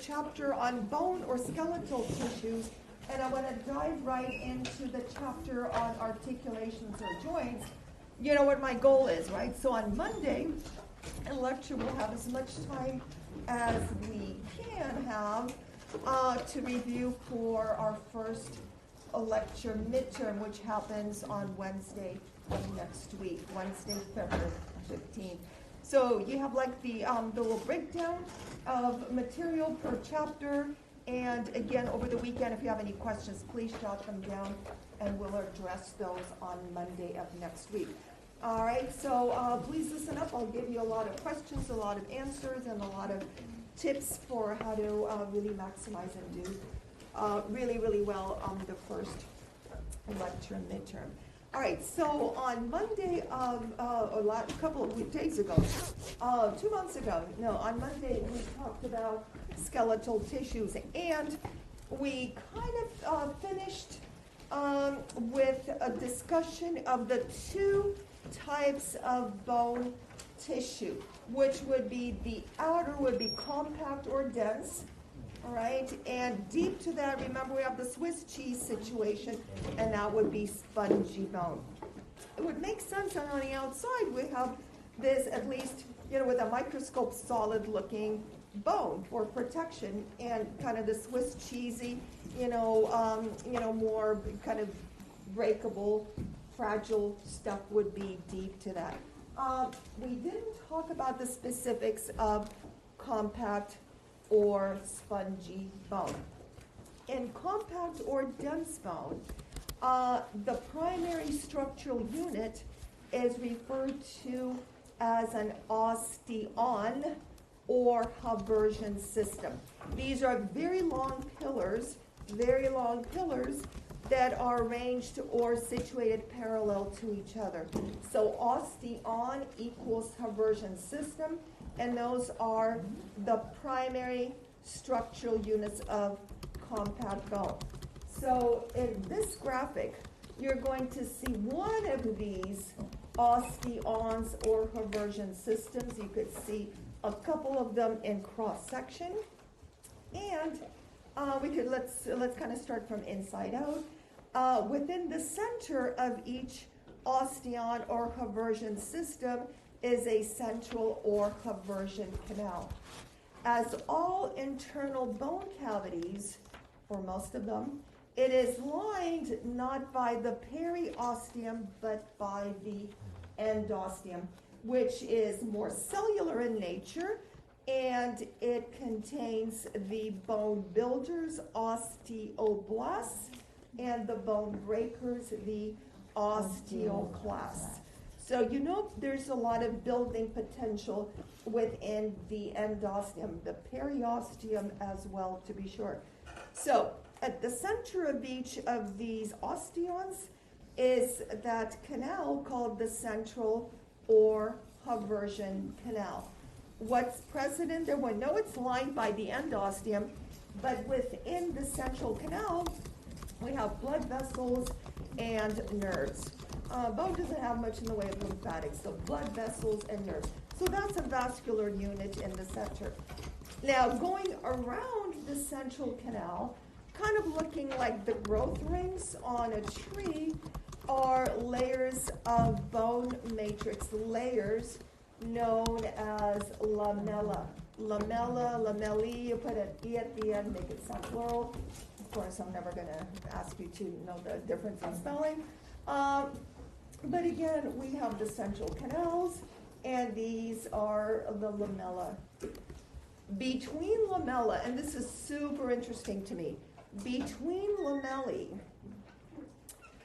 chapter on bone or skeletal tissues, and I want to dive right into the chapter on articulations or joints. You know what my goal is, right? So on Monday, in lecture, we'll have as much time as we can have to review for our first lecture midterm, which happens on Wednesday of next week, Wednesday, February 15th. So you have like the little breakdown of material per chapter, and again, over the weekend, if you have any questions, please jot them down, and we'll address those on Monday of next week. All right, so please listen up. I'll give you a lot of questions, a lot of answers, and a lot of tips for how to really maximize and do really, really well on the first lecture and midterm. All right, so on Monday a couple of days ago, 2 months ago, on Monday we talked about skeletal tissues, and we kind of finished with a discussion of the two types of bone tissue, which would be the outer would be compact or dense, all right, and deep to that, remember we have the Swiss cheese situation, and that would be spongy bone. It would make sense that on the outside we have this, at least, with a microscope, solid looking bone for protection, and kind of the Swiss cheesy, more kind of breakable, fragile stuff would be deep to that. We didn't talk about the specifics of compact or spongy bone. In compact or dense bone, the primary structural unit is referred to as an osteon or Haversian system. These are very long pillars that are arranged or situated parallel to each other. So osteon equals Haversian system, and those are the primary structural units of compact bone. So in this graphic, you're going to see one of these osteons or Haversian systems. You could see a couple of them in cross section, and let's kind of start from inside out. Within the center of each osteon or Haversian system is a central or Haversian canal. As all internal bone cavities, or most of them, it is lined not by the periosteum but by the endosteum, which is more cellular in nature, and it contains the bone builders, osteoblasts, and the bone breakers, the osteoclasts. So there's a lot of building potential within the endosteum, the periosteum as well, to be sure. So at the center of each of these osteons is that canal called the central or Haversian canal. What's present in there? We know it's lined by the endosteum, but within the central canal, we have blood vessels and nerves. Bone doesn't have much in the way of lymphatics, so blood vessels and nerves. So that's a vascular unit in the center. Now, going around the central canal, kind of looking like the growth rings on a tree, are layers of bone matrix, layers known as lamella. Lamella, lamellae, you put an E at the end, make it sound plural. Of course, I'm never going to ask you to know the difference in spelling. But again, we have the central canals, and these are the lamella. Between lamella, and this is super interesting to me, between lamellae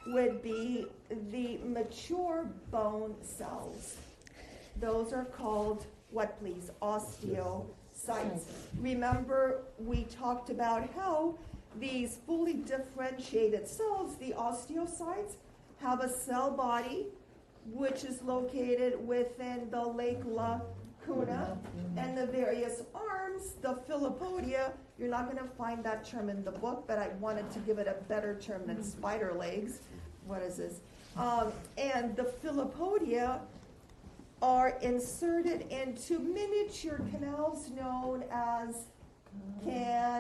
would be the mature bone cells. Those are called, what please? Osteocytes. Remember, we talked about how these fully differentiated cells, the osteocytes, have a cell body which is located within the lake lacuna, and the various arms, the philopodia. You're not going to find that term in the book, but I wanted to give it a better term than spider legs. What is this? And the philopodia are inserted into miniature canals known as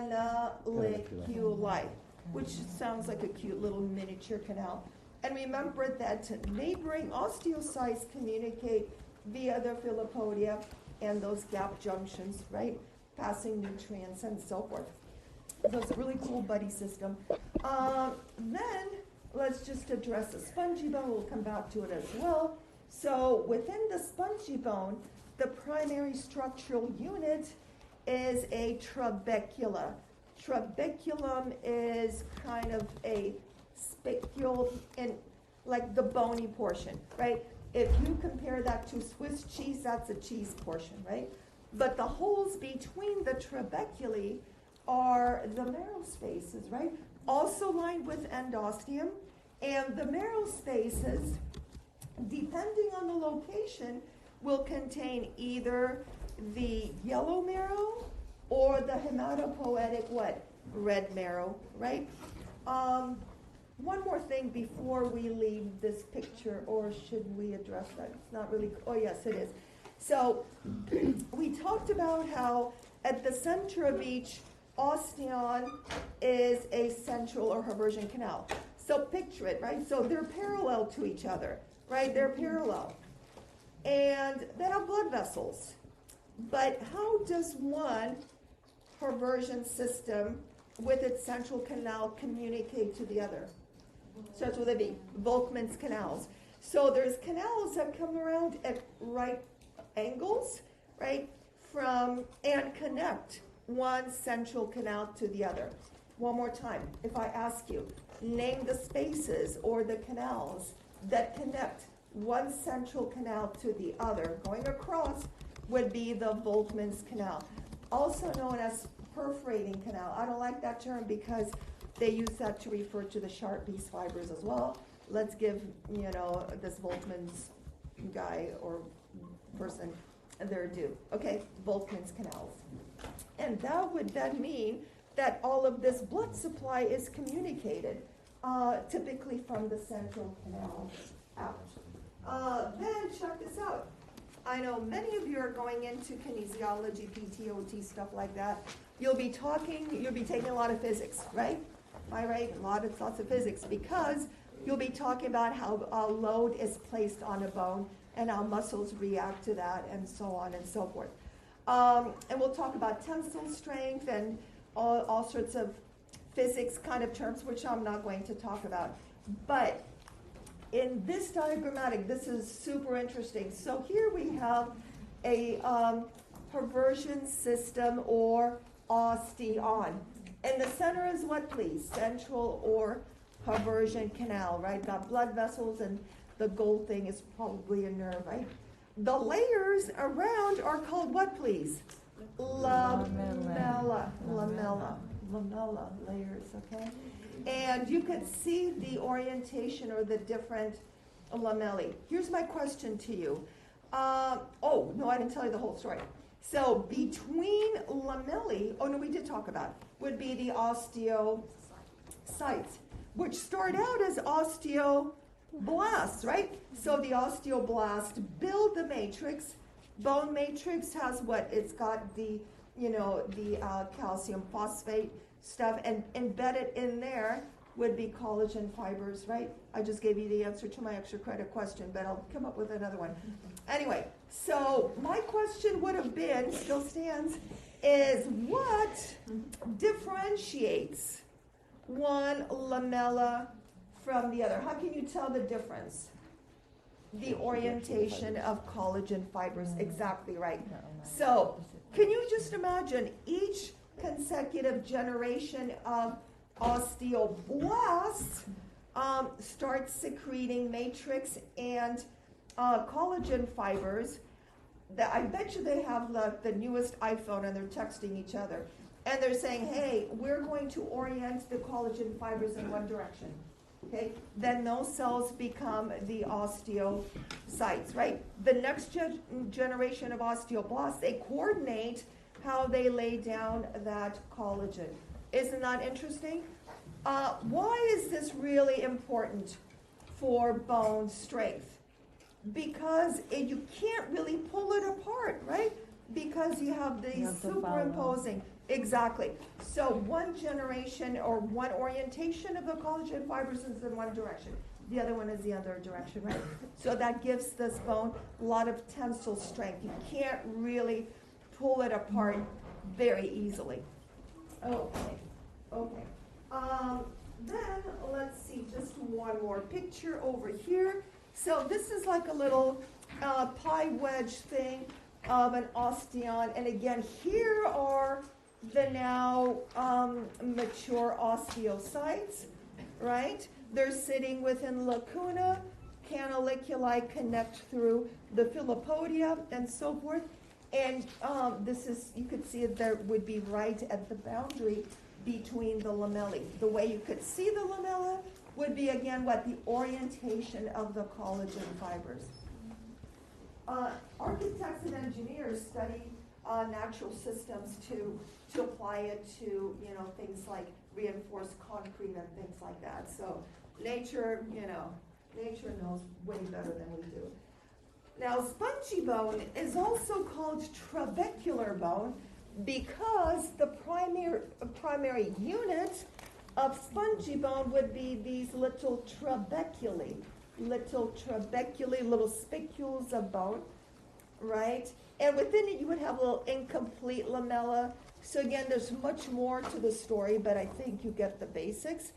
canaliculi, which sounds like a cute little miniature canal. And remember that neighboring osteocytes communicate via the filopodia and those gap junctions, right? Passing nutrients and so forth. So it's a really cool buddy system. Then let's just address the spongy bone. We'll come back to it as well. So within the spongy bone, the primary structural unit is a trabecula. Trabeculum is kind of a spicule in like the bony portion, right? If you compare that to Swiss cheese, that's a cheese portion, right? But the holes between the trabeculae are the marrow spaces, right? Also lined with endosteum. And the marrow spaces, depending on the location, will contain either the yellow marrow or the hematopoietic what? Red marrow, right? One more thing before we leave this picture, or should we address that? It's not really, oh yes, it is. So we talked about how at the center of each osteon is a central or haversian canal. So picture it, right? So they're parallel to each other, right? They're parallel. And they have blood vessels. But how does one haversian system with its central canal communicate to the other? Starts with a V, Volkmann's canals. So there's canals that come around at right angles, right, and connect one central canal to the other. One more time, if I ask you, name the spaces or the canals that connect one central canal to the other, going across would be the Volkmann's canal, also known as perforating canal. I don't like that term because they use that to refer to the sharp beast fibers as well. Let's give, this Volkmann's guy or person their due. Okay, Volkmann's canals. And that would then mean that all of this blood supply is communicated, typically from the central canal out. Then check this out. I know many of you are going into kinesiology, PTOT, stuff like that. You'll be taking a lot of physics, right? Am I right? Lots of physics, because you'll be talking about how a load is placed on a bone and how muscles react to that and so on and so forth. And we'll talk about tensile strength and all sorts of physics kind of terms, which I'm not going to talk about. But in this diagrammatic, this is super interesting. So here we have a haversian system or osteon. And the center is what, please? Central or haversian canal, right? Got blood vessels, and the gold thing is probably a nerve, right? The layers around are called what, please? Lamella layers, okay? And you could see the orientation or the different lamellae. Here's my question to you. Oh, no, I didn't tell you the whole story. So between lamellae, oh no, we did talk about, would be the osteocytes, which start out as osteoblasts, right? So the osteoblasts build the matrix. Bone matrix has what? It's got the, the calcium phosphate stuff, and embedded in there would be collagen fibers, right? I just gave you the answer to my extra credit question, but I'll come up with another one. Anyway, so my question would have been, still stands, is what differentiates one lamella from the other? How can you tell the difference? The orientation of collagen fibers, exactly right. So can you just imagine each consecutive generation of osteoblasts starts secreting matrix and collagen fibers. I bet you they have the newest iPhone and they're texting each other. And they're saying, hey, we're going to orient the collagen fibers in one direction. Okay? Then those cells become the osteocytes, right? The next generation of osteoblasts, they coordinate how they lay down that collagen. Isn't that interesting? Why is this really important for bone strength? Because you can't really pull it apart, right? Because you have these superimposing. Exactly. So one generation or one orientation of the collagen fibers is in one direction. The other one is the other direction, right? So that gives this bone a lot of tensile strength. You can't really pull it apart very easily. Okay. Okay. Then let's see, just one more picture over here. So this is like a little pie wedge thing of an osteon. And again, here are the now mature osteocytes, right? They're sitting within lacuna. Canaliculi connect through the filopodia and so forth. And this is, you could see it there would be right at the boundary between the lamellae. The way you could see the lamella would be, again, what? The orientation of the collagen fibers. Architects and engineers study natural systems to apply it to, things like reinforced concrete and things like that. So nature, nature knows way better than we do. Now, spongy bone is also called trabecular bone because the primary unit of spongy bone would be these little trabeculae, little spicules of bone, right? And within it, you would have a little incomplete lamella. So again, there's much more to the story, but I think you get the basics.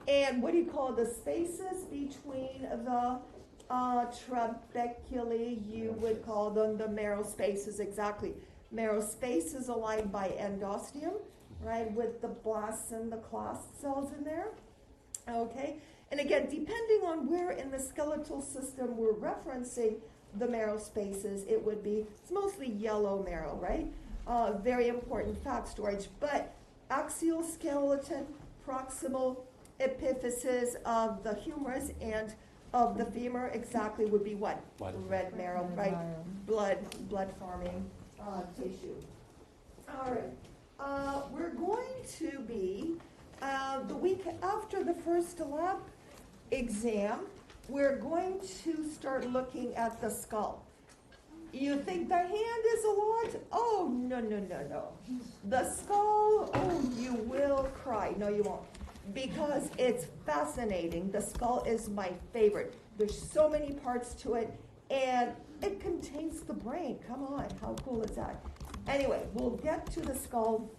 And what do you call the spaces between the trabeculae? You would call them the marrow spaces, exactly. Marrow space is aligned by endosteum, right, with the blasts and the clast cells in there. Okay, and again, depending on where in the skeletal system we're referencing the marrow spaces, it would be, it's mostly yellow marrow, right? Very important fat storage, but axial skeleton, proximal epiphysis of the humerus and of the femur exactly would be what? Red marrow, right? Blood forming tissue. All right. We're going to be, the week after the first lab exam, we're going to start looking at the skull. You think the hand is a lot? Oh, no. The skull, oh, you will cry. No, you won't. Because it's fascinating. The skull is my favorite. There's so many parts to it, and it contains the brain. Come on, how cool is that? Anyway, we'll get to the skull.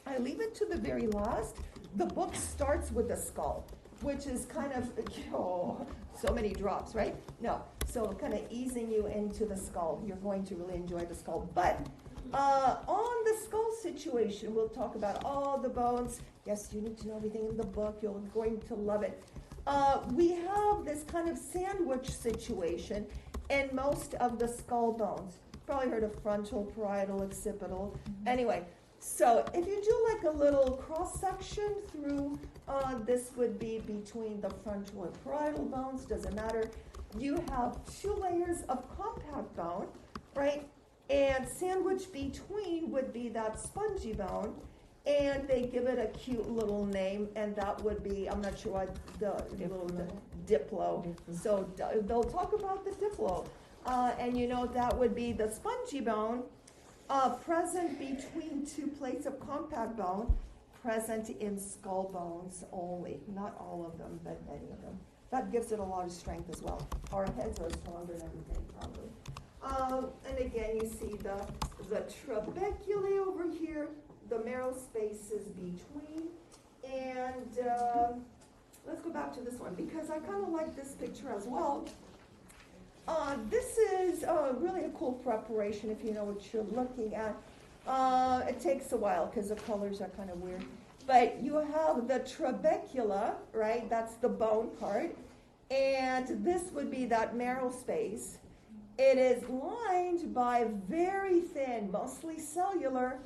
I leave it to the very last. The book starts with the skull, which is kind of, so many drops, right? No, so kind of easing you into the skull. You're going to really enjoy the skull. But on the skull situation, we'll talk about all the bones. Yes, you need to know everything in the book. You're going to love it. We have this kind of sandwich situation in most of the skull bones. Probably heard of frontal, parietal, occipital. Anyway, so if you do like a little cross-section through, this would be between the frontal and parietal bones, doesn't matter. You have 2 layers of compact bone, right? And sandwiched between would be that spongy bone, and they give it a cute little name, and that would be, I'm not sure what the little diplo. So they'll talk about the diplo. And that would be the spongy bone, present between 2 plates of compact bone, present in skull bones only. Not all of them, but many of them. That gives it a lot of strength as well. Our heads are stronger than everything, probably. And again, you see the trabeculae over here, the marrow spaces between. And let's go back to this one, because I kind of like this picture as well. This is really a cool preparation if you know what you're looking at. It takes a while because the colors are kind of weird. But you have the trabecula, right? That's the bone part. And this would be that marrow space. It is lined by very thin, mostly cellular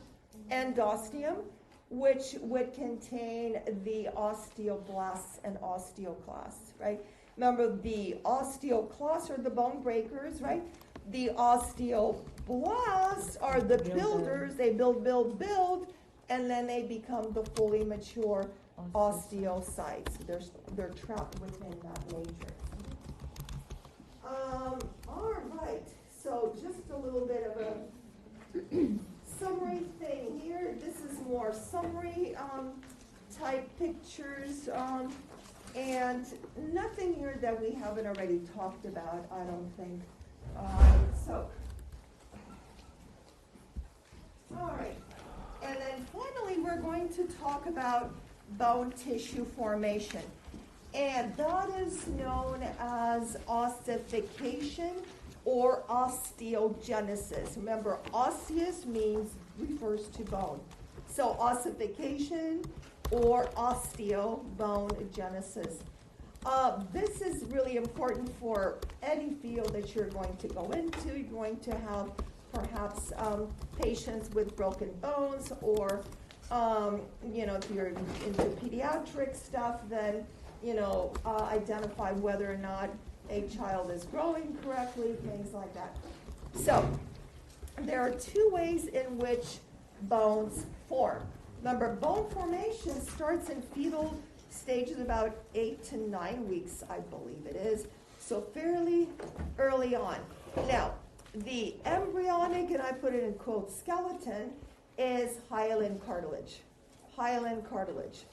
endosteum, which would contain the osteoblasts and osteoclasts, right? Remember, the osteoclasts are the bone breakers, right? The osteoblasts are the builders. They build, and then they become the fully mature osteocytes. They're trapped within that matrix. All right, so just a little bit of a summary thing here. This is more summary type pictures, and nothing here that we haven't already talked about, I don't think. All right. And then finally, we're going to talk about bone tissue formation. And that is known as ossification or osteogenesis. Remember, osseous refers to bone. So ossification or osteobonegenesis. This is really important for any field that you're going to go into. You're going to have perhaps patients with broken bones, or if you're into pediatric stuff, then identify whether or not a child is growing correctly, things like that. So there are two ways in which bones form. Remember, bone formation starts in fetal stages about 8 to 9 weeks, I believe it is, so fairly early on. Now, the embryonic, and I put it in quotes, skeleton is hyaline cartilage. Hyaline cartilage.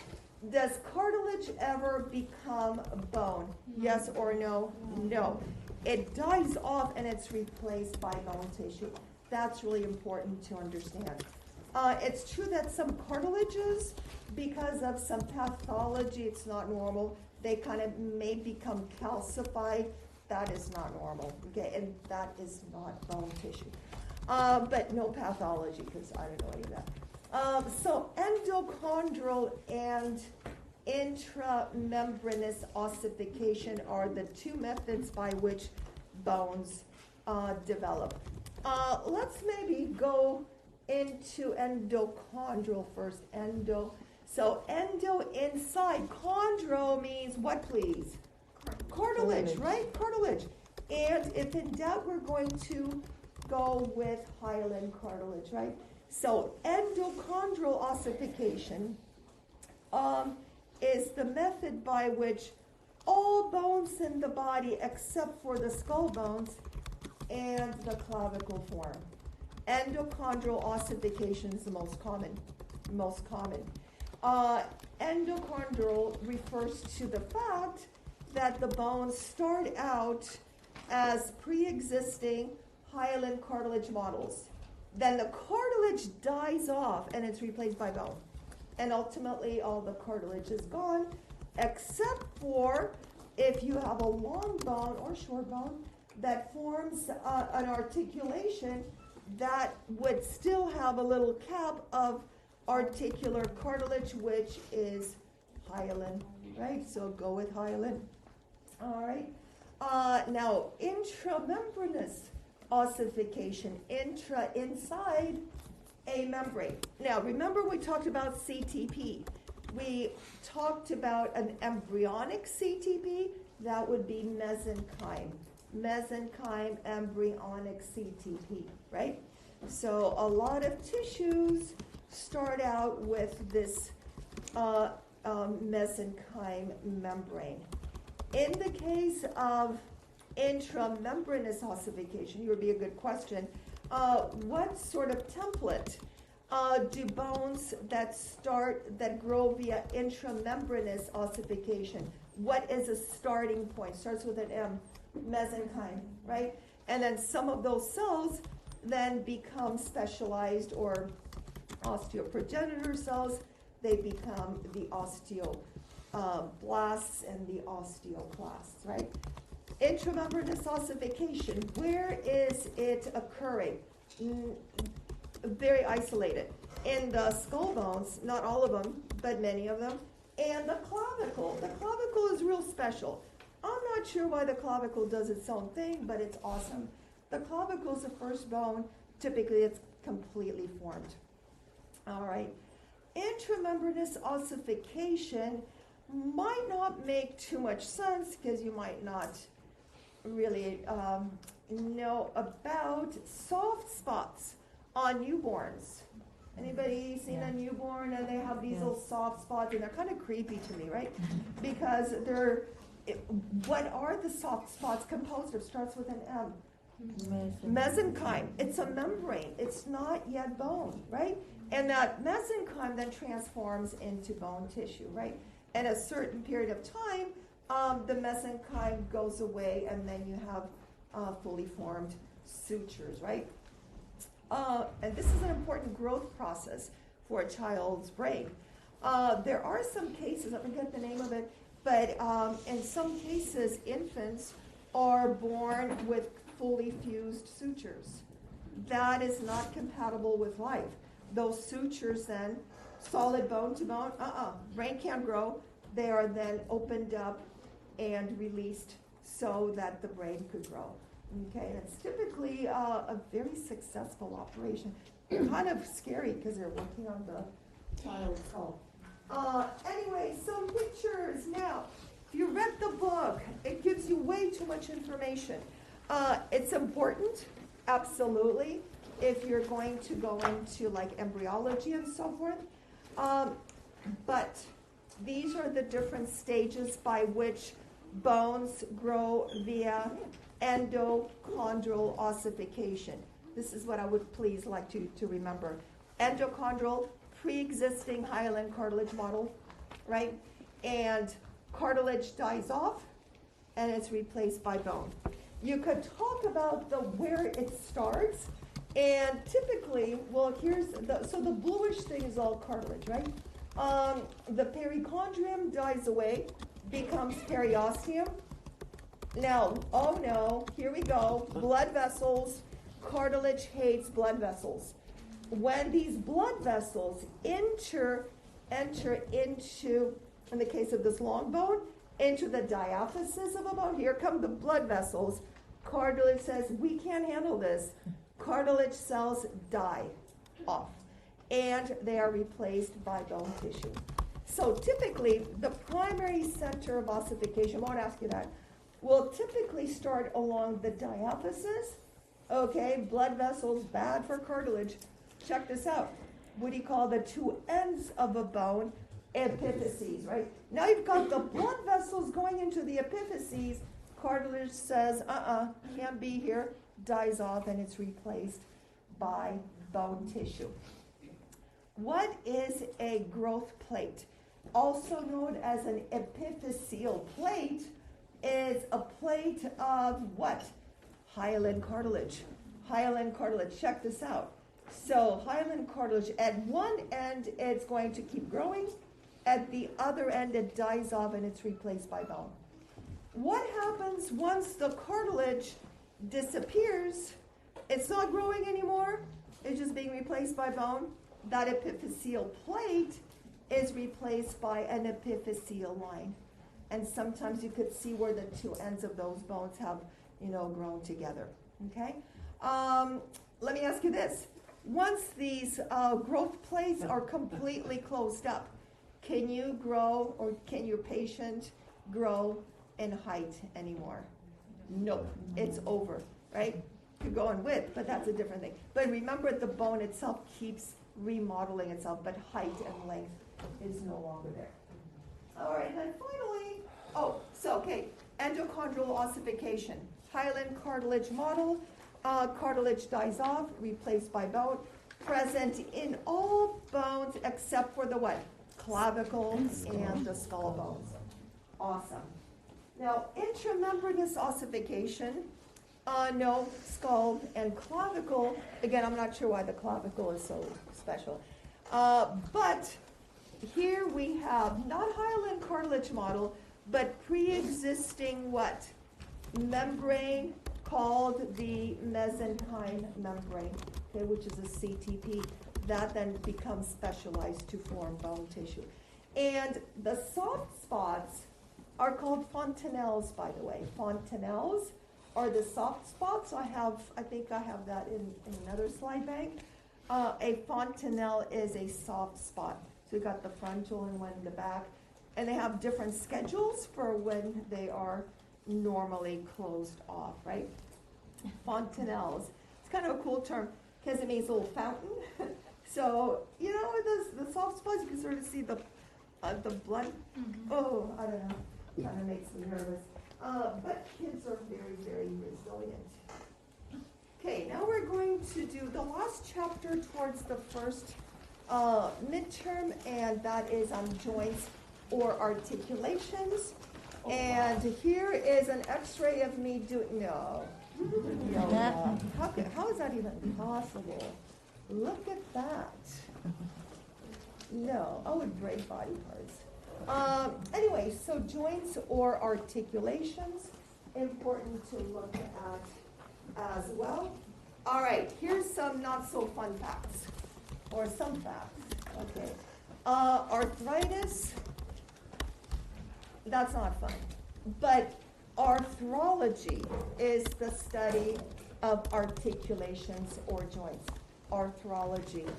Does cartilage ever become bone? Yes or no? No. It dies off and it's replaced by bone tissue. That's really important to understand. It's true that some cartilages, because of some pathology, it's not normal. They kind of may become calcified. That is not normal, okay? And that is not bone tissue. But no pathology, because I don't know any of that. So endochondral and intramembranous ossification are the two methods by which bones develop. Let's maybe go into endochondral first. So endo inside. Chondro means what, please? Cartilage, right? Cartilage. And if in doubt, we're going to go with hyaline cartilage, right? So endochondral ossification is the method by which all bones in the body except for the skull bones and the clavicle form. Endochondral ossification is the most common. Endochondral refers to the fact that the bones start out as pre-existing hyaline cartilage models. Then the cartilage dies off and it's replaced by bone. And ultimately all the cartilage is gone, except for if you have a long bone or short bone that forms an articulation that would still have a little cap of articular cartilage, which is hyaline, right? So go with hyaline. All right. Now, intramembranous ossification, inside a membrane. Now, remember we talked about CTP. We talked about an embryonic CTP. That would be mesenchyme. Mesenchyme embryonic CTP, right? So a lot of tissues start out with this mesenchyme membrane. In the case of intramembranous ossification, here would be a good question. What sort of template do bones that grow via intramembranous ossification? What is a starting point? Starts with an M, mesenchyme, right? And then some of those cells then become specialized or osteoprogenitor cells. They become the osteoblasts and the osteoclasts, right? Intramembranous ossification, where is it occurring? Very isolated. In the skull bones, not all of them, but many of them, and the clavicle. The clavicle is real special. I'm not sure why the clavicle does its own thing, but it's awesome. The clavicle is the first bone. Typically, it's completely formed. All right. Intramembranous ossification might not make too much sense because you might not really know about soft spots on newborns. Anybody seen a newborn and they have these little soft spots, and they're kind of creepy to me, right? Because what are the soft spots composed of? Starts with an M. Mesenchyme. It's a membrane. It's not yet bone, right? And that mesenchyme then transforms into bone tissue, right? And a certain period of time, the mesenchyme goes away, and then you have fully formed sutures, right? And this is an important growth process for a child's brain. There are some cases, I forget the name of it, but in some cases, infants are born with fully fused sutures. That is not compatible with life. Those sutures then, solid bone to bone, brain can't grow. They are then opened up and released so that the brain could grow. Okay, and it's typically a very successful operation. Kind of scary because they're working on the child's skull. Anyway, some pictures. Now, if you read the book, it gives you way too much information. It's important, absolutely, if you're going to go into like embryology and so forth. But these are the different stages by which bones grow via endochondral ossification. This is what I would please like to remember. Endochondral, pre-existing hyaline cartilage model, right? And cartilage dies off, and it's replaced by bone. You could talk about where it starts, and typically, well, here's the bluish thing is all cartilage, right? The perichondrium dies away, becomes periosteum. Now, oh no, here we go, blood vessels. Cartilage hates blood vessels. When these blood vessels enter into, in the case of this long bone, into the diaphysis of a bone, here come the blood vessels. Cartilage says, we can't handle this. Cartilage cells die off, and they are replaced by bone tissue. So typically, the primary center of ossification, I won't ask you that, will typically start along the diaphysis. Okay, blood vessels, bad for cartilage. Check this out. What do you call the two ends of a bone? Epiphyses, right? Now you've got the blood vessels going into the epiphyses. Cartilage says, can't be here, dies off, and it's replaced by bone tissue. What is a growth plate? Also known as an epiphyseal plate, is a plate of what? Hyaline cartilage. Hyaline cartilage, check this out. So hyaline cartilage, at one end, it's going to keep growing. At the other end, it dies off and it's replaced by bone. What happens once the cartilage disappears? It's not growing anymore. It's just being replaced by bone. That epiphyseal plate is replaced by an epiphyseal line. And sometimes you could see where the two ends of those bones have, grown together. Okay? Let me ask you this. Once these growth plates are completely closed up, can you grow, or can your patient grow in height anymore? No, it's over, right? You go in width, but that's a different thing. But remember, the bone itself keeps remodeling itself, but height and length is no longer there. All right, and then finally, endochondral ossification. Hyaline cartilage model, cartilage dies off, replaced by bone, present in all bones except for the what? Clavicle and the skull bones. Awesome. Now, intramembranous ossification, no, skull and clavicle. Again, I'm not sure why the clavicle is so special. But here we have not hyaline cartilage model, but pre-existing what? Membrane called the mesenchyme membrane, okay, which is a CTP. That then becomes specialized to form bone tissue. And the soft spots are called fontanelles, by the way. Fontanelles are the soft spots. I think I have that in another slide bank. A fontanelle is a soft spot. So you've got the frontal and one in the back. And they have different schedules for when they are normally closed off, right? Fontanelles. It's kind of a cool term because it means a little fountain. So, the soft spots, you can sort of see the blood. Mm-hmm. Oh, I don't know. Kind of makes me nervous. But kids are very, very resilient. Okay, now we're going to do the last chapter towards the first midterm, and that is on joints or articulations. And here is an x-ray of me doing, no. Yoga. How is that even possible? Look at that. No, I would break body parts. Anyway, so joints or articulations, important to look at as well. All right, here's some not so fun facts, or some facts. Okay, arthritis, that's not fun, but arthrology is the study of articulations or joints. Arthrology.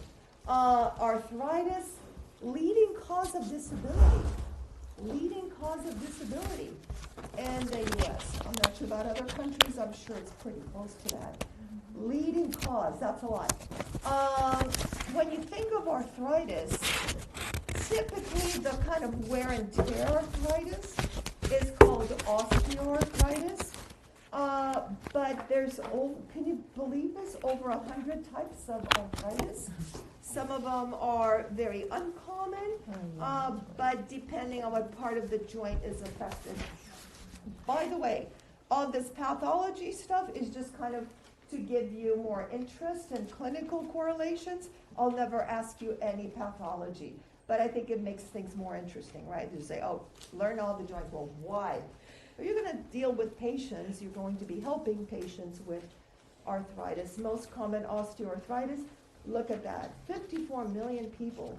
Arthritis, leading cause of disability. Leading cause of disability in the U.S. I'm not sure about other countries. I'm sure it's pretty close to that. Leading cause, that's a lot. When you think of arthritis, typically the kind of wear and tear arthritis is called osteoarthritis. But there's, can you believe this, over 100 types of arthritis. Some of them are very uncommon, but depending on what part of the joint is affected. By the way, all this pathology stuff is just kind of to give you more interest in clinical correlations. I'll never ask you any pathology, but I think it makes things more interesting, right? You say, oh, learn all the joints. Well, why? If you're going to deal with patients, you're going to be helping patients with arthritis. Most common osteoarthritis, look at that, 54 million people.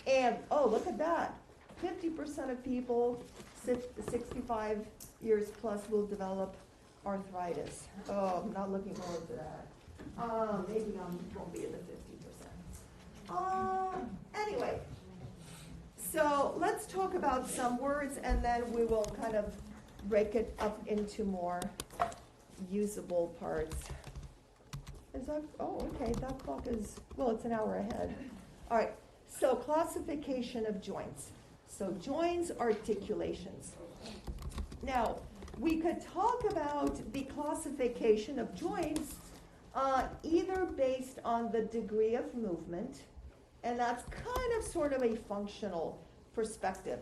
And, oh, look at that, 50% of people 65 years plus will develop arthritis. Oh, I'm not looking forward to that. Maybe I won't be in the 50%. Anyway, so let's talk about some words, and then we will kind of break it up into more usable parts. Is that, oh, okay, that clock is, well, it's an hour ahead. All right, so classification of joints. So joints, articulations. Now, we could talk about the classification of joints either based on the degree of movement, and that's kind of sort of a functional perspective.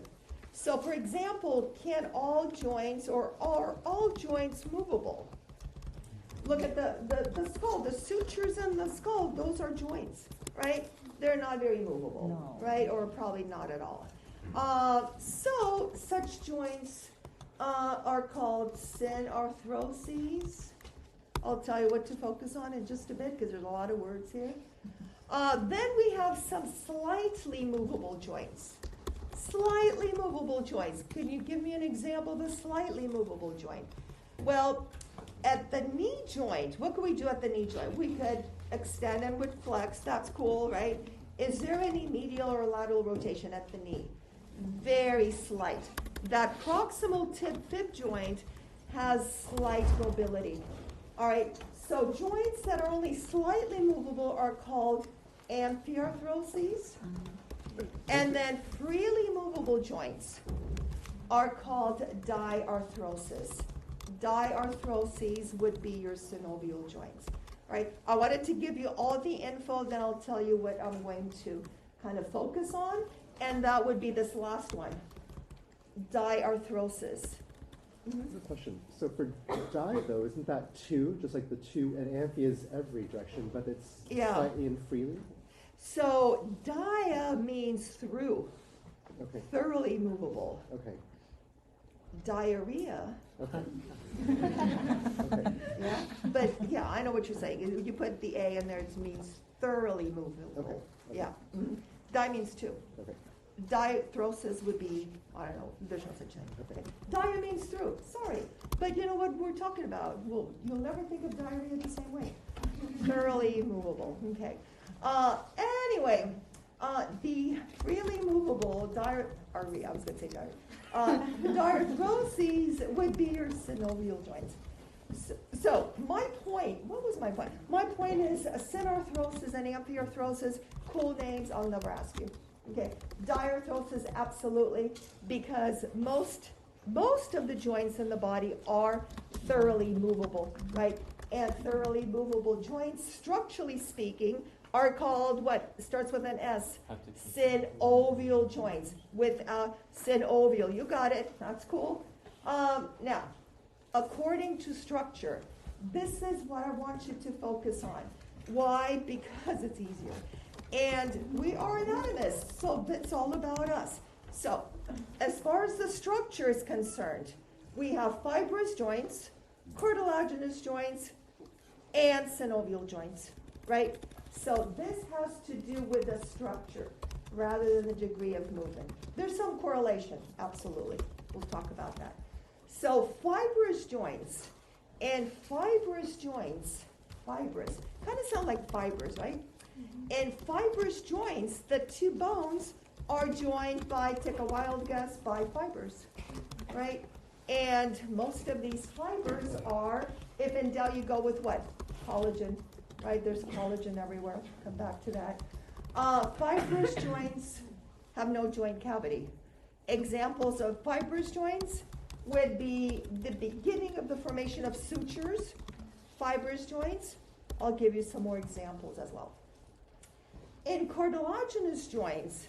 So, for example, can all joints or are all joints movable? Look at the skull, the sutures in the skull, those are joints, right? They're not very movable, right? Or probably not at all. So, such joints are called synarthroses. I'll tell you what to focus on in just a bit because there's a lot of words here. Then we have some slightly movable joints. Slightly movable joints. Can you give me an example of a slightly movable joint? Well, at the knee joint, what could we do at the knee joint? We could extend and would flex. That's cool, right? Is there any medial or lateral rotation at the knee? Very slight. That proximal fib joint has slight mobility. All right, so joints that are only slightly movable are called amphiarthroses. And then freely movable joints are called diarthrosis. Diarthroses would be your synovial joints. All right, I wanted to give you all the info, then I'll tell you what I'm going to kind of focus on, and that would be this last one, diarthrosis. Mm-hmm. Question. So for di, though, isn't that two, just like the two, and amphi is every direction, but it's slightly and freely? So dia means through, thoroughly movable. Okay. Diarrhea. Okay. Yeah, but yeah, I know what you're saying. You put the A in there, it means thoroughly movable. Okay. Yeah. Mm-hmm. Di means two. Okay. Diarthrosis would be, I don't know, there's no such thing. Okay. Dia means through. Sorry. But you know what we're talking about? Well, you'll never think of diarrhea the same way. Thoroughly movable. Okay. Anyway, the freely movable diarrhea, I was going to say diarrhea. Diarthroses would be your synovial joints. So my point, what was my point? My point is synarthrosis and amphiarthrosis, cool names, I'll never ask you. Okay, diarthrosis, absolutely, because most of the joints in the body are thoroughly movable, right? and thoroughly movable joints, structurally speaking, are called what? Starts with an S. Synovial joints. With synovial. You got it. That's cool. Now, according to structure, this is what I want you to focus on. Why? Because it's easier. And we are anatomists, so it's all about us. So, as far as the structure is concerned, we have fibrous joints, cartilaginous joints, and synovial joints, right? So this has to do with the structure rather than the degree of movement. There's some correlation, absolutely. We'll talk about that. So fibrous joints, and fibrous joints, fibrous, kind of sound like fibers, right? In fibrous joints, the two bones are joined by, take a wild guess, by fibers, right? And most of these fibers are, if in doubt, you go with what? Collagen, right? There's collagen everywhere. Come back to that. Fibrous joints have no joint cavity. Examples of fibrous joints would be the beginning of the formation of sutures, fibrous joints. I'll give you some more examples as well. In cartilaginous joints,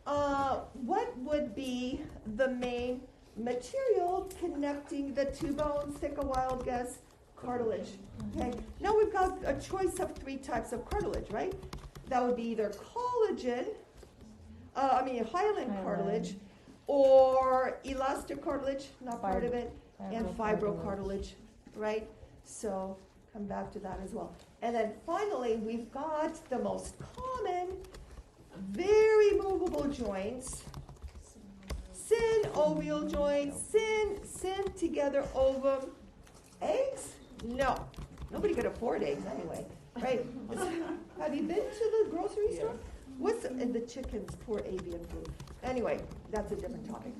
what would be the main material connecting the two bones? Take a wild guess. Cartilage. Okay. Now we've got a choice of 3 types of cartilage, right? That would be either collagen, hyaline cartilage, or elastic cartilage, not part of it, and fibrocartilage, right? So come back to that as well. And then finally, we've got the most common, very movable joints, synovial joints, syn together, ovum, eggs? No. Nobody could afford eggs anyway, right? Have you been to the grocery store? What's the chickens, poor avian flu. Anyway, that's a different topic.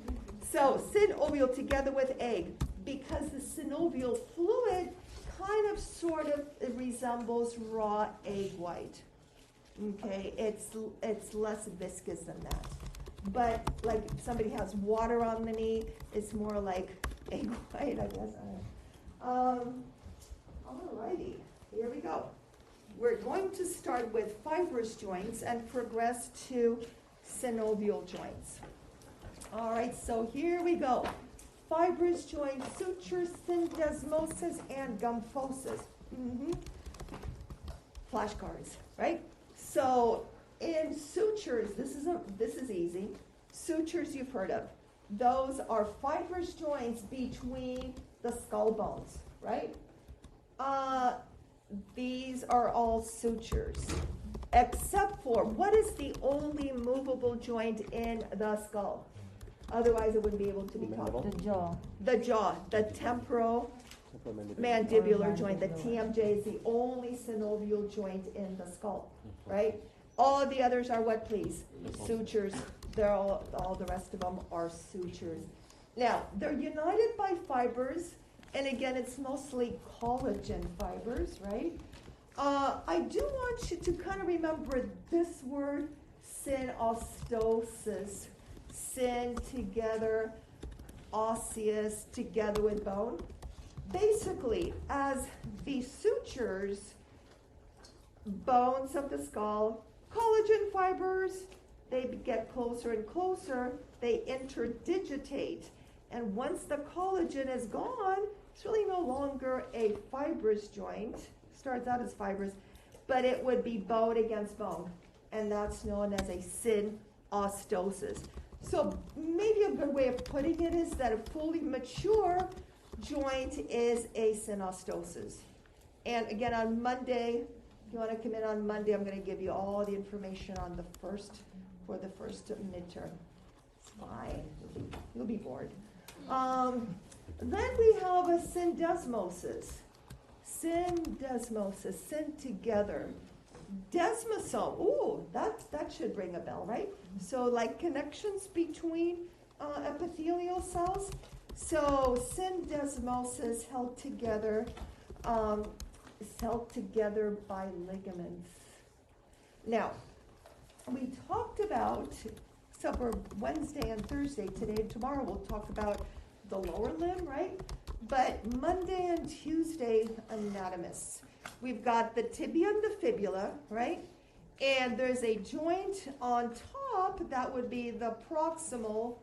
So synovial together with egg, because the synovial fluid kind of sort of resembles raw egg white. Okay, it's less viscous than that. But like if somebody has water on the knee, it's more like egg white, I guess. Alrighty, here we go. We're going to start with fibrous joints and progress to synovial joints. All right, so here we go. Fibrous joints, sutures, syndesmosis, and gymphosis. Flashcards, right? So in sutures, this is easy. Sutures you've heard of. Those are fibrous joints between the skull bones, right? These are all sutures, except for, what is the only movable joint in the skull? Otherwise, it wouldn't be able to be called. The jaw. The jaw, the temporomandibular joint, the TMJ is the only synovial joint in the skull, right? All the others are what, please? Sutures. They're all the rest of them are sutures. Now, they're united by fibers, and again, it's mostly collagen fibers, right? I do want you to kind of remember this word, synostosis. Syn together, osseous together with bone. Basically, as the sutures, bones of the skull, collagen fibers, they get closer and closer, they interdigitate. And once the collagen is gone, it's really no longer a fibrous joint. Starts out as fibers, but it would be bone against bone. And that's known as a synostosis. So maybe a good way of putting it is that a fully mature joint is a synostosis. And again, on Monday, if you want to come in on Monday, I'm going to give you all the information on the first midterm. It's fine. You'll be bored. Then we have a syndesmosis. Syndesmosis, syn together. Desmosome, ooh, that should ring a bell, right? So like connections between epithelial cells. So syndesmosis held together by ligaments. Now, we talked about, except for Wednesday and Thursday, today and tomorrow we'll talk about the lower limb, right? but Monday and Tuesday anatomists. We've got the tibia and the fibula, right? And there's a joint on top that would be the proximal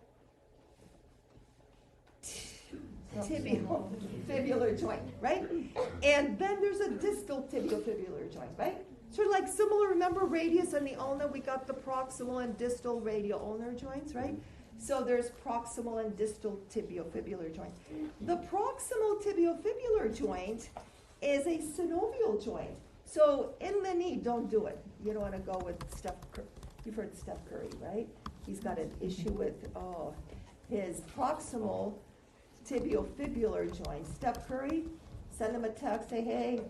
tibiofibular joint, right? And then there's a distal tibiofibular joint, right? Sort of like similar, remember radius and the ulna, we got the proximal and distal radial ulnar joints, right? So there's proximal and distal tibiofibular joint. The proximal tibiofibular joint is a synovial joint. So in the knee, don't do it. You don't want to go with Steph Curry. You've heard Steph Curry, right? He's got an issue with, his proximal tibiofibular joint. Steph Curry, send him a text, say, hey,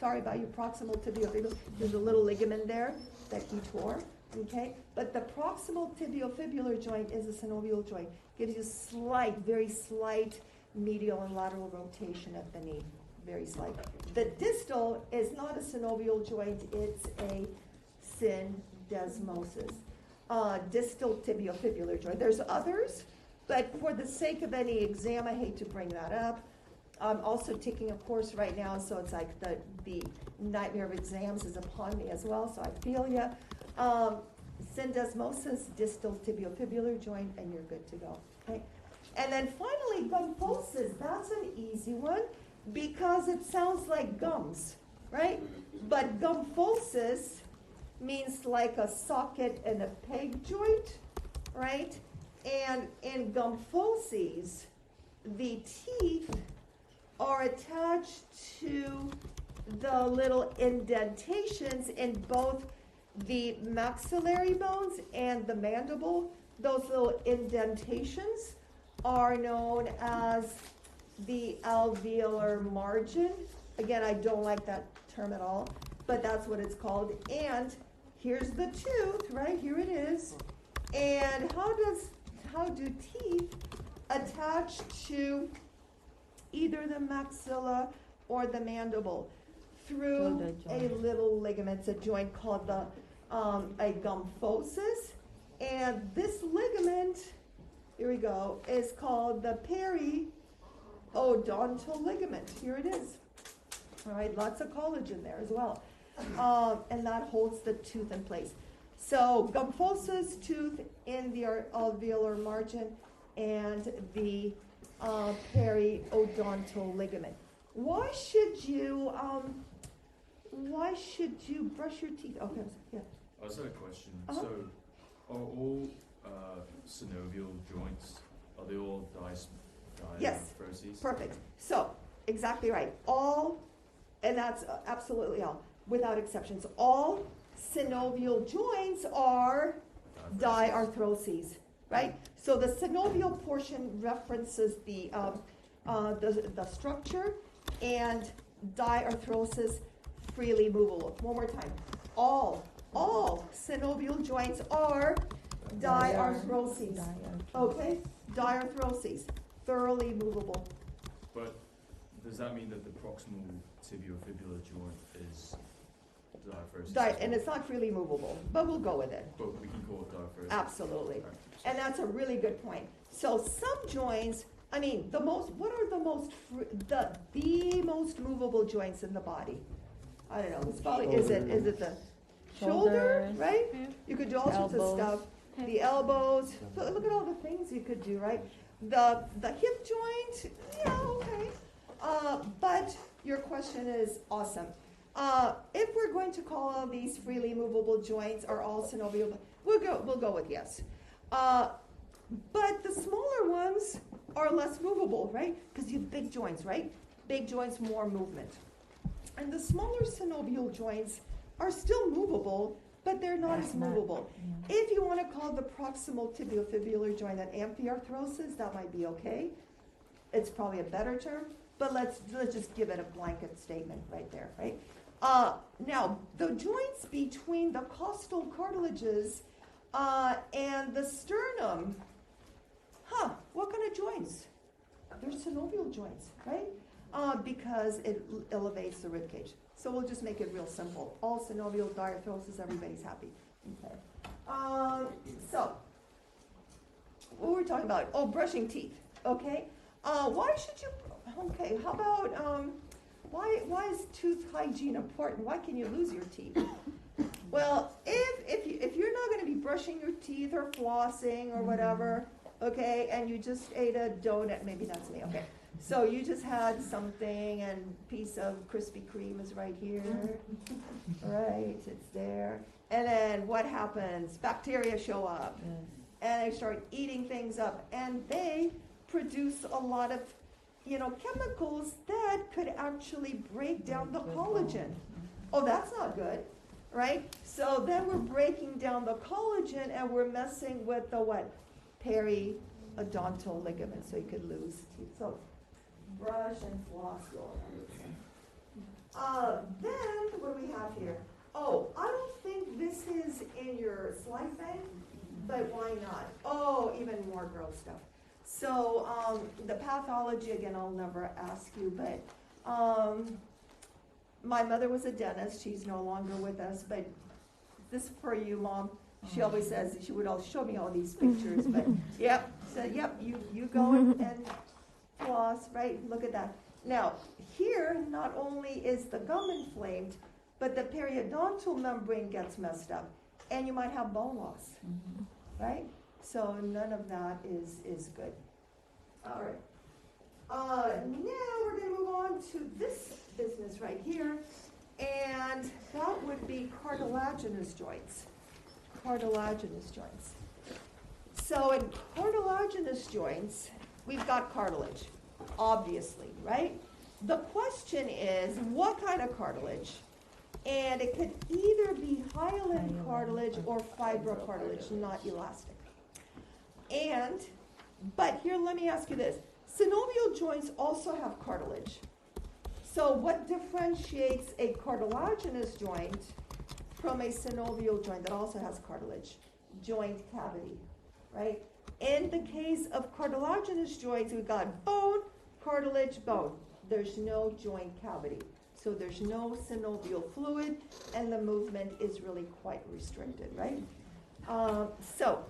sorry about your proximal tibiofibular. There's a little ligament there that he tore, okay? But the proximal tibiofibular joint is a synovial joint. Gives you slight, very slight medial and lateral rotation at the knee. Very slight. The distal is not a synovial joint, it's a syndesmosis. Distal tibiofibular joint. There's others, but for the sake of any exam, I hate to bring that up. I'm also taking a course right now, so it's like the nightmare of exams is upon me as well, so I feel ya. Syndesmosis, distal tibiofibular joint, and you're good to go. Okay? And then finally, gumphosis. That's an easy one because it sounds like gums, right? But gumphosis means like a socket and a peg joint, right? And in gumphoses, the teeth are attached to the little indentations in both the maxillary bones and the mandible. Those little indentations are known as the alveolar margin. Again, I don't like that term at all, but that's what it's called. And here's the tooth, right? Here it is. And how do teeth attach to either the maxilla or the mandible? Through a little ligament. It's a joint called the a gumphosis. And this ligament, here we go, is called the periodontal ligament. Here it is. All right, lots of collagen there as well. And that holds the tooth in place. So gumphosis, tooth in the alveolar margin, and the periodontal ligament. Why should you brush your teeth? Okay, yeah. I just had a question. So, are all synovial joints, are they all diaphragms? Yes, perfect. So, exactly right. All, and that's absolutely all, without exceptions. All synovial joints are diarthroses, right? So the synovial portion references the structure, and diarthrosis, freely movable. One more time. All synovial joints are diarthroses. Okay? Diarthroses, thoroughly movable. But does that mean that the proximal tibiofibular joint is diarthrosis? And it's not freely movable, but we'll go with it. But we can call it diarthrosis. Absolutely. Right. And that's a really good point. So some joints, I mean, what are the most movable joints in the body? I don't know. It's probably, is it the shoulder, right? Yeah. You could do all sorts of stuff. The elbows. Look at all the things you could do, right? The hip joint, yeah, okay. But your question is awesome. If we're going to call all these freely movable joints or all synovial, we'll go with yes. But the smaller ones are less movable, right? Because you have big joints, right? Big joints, more movement. And the smaller synovial joints are still movable, but they're not as movable. Yeah. If you want to call the proximal tibiofibular joint an amphiarthrosis, that might be okay. It's probably a better term, but let's just give it a blanket statement right there, right? Now, the joints between the costal cartilages and the sternum, what kind of joints? They're synovial joints, right? Because it elevates the rib cage. So we'll just make it real simple. All synovial diarthrosis, everybody's happy. Okay. So, what were we talking about? Oh, brushing teeth. Okay. Why should you? okay, how about, why is tooth hygiene important? Why can you lose your teeth? Well, if you're not going to be brushing your teeth or flossing or whatever, okay, and you just ate a donut, maybe that's me, okay. So you just had something and piece of Krispy Kreme is right here, right, it's there. And then what happens? Bacteria show up and they start eating things up and they produce a lot of, chemicals that could actually break down the collagen. Oh, that's not good, right? So then we're breaking down the collagen and we're messing with the what? Periodontal ligament, so you could lose teeth. So brush and floss going on. Then what do we have here? Oh, I don't think this is in your slide bank, but why not? Oh, even more gross stuff. So the pathology, again, I'll never ask you, but my mother was a dentist. She's no longer with us, but this for you, Mom. She always says, she would always show me all these pictures, but yep, you go and floss, right? Look at that. Now, here, not only is the gum inflamed, but the periodontal membrane gets messed up, and you might have bone loss, right? So none of that is good. All right. Now we're going to move on to this business right here, and that would be cartilaginous joints. Cartilaginous joints. So in cartilaginous joints, we've got cartilage, obviously, right? The question is, what kind of cartilage? And it could either be hyaline cartilage or fibrocartilage, not elastic. But here, let me ask you this. Synovial joints also have cartilage. So what differentiates a cartilaginous joint from a synovial joint that also has cartilage? Joint cavity, right? In the case of cartilaginous joints, we've got bone, cartilage, bone. There's no joint cavity. So there's no synovial fluid, and the movement is really quite restricted, right? So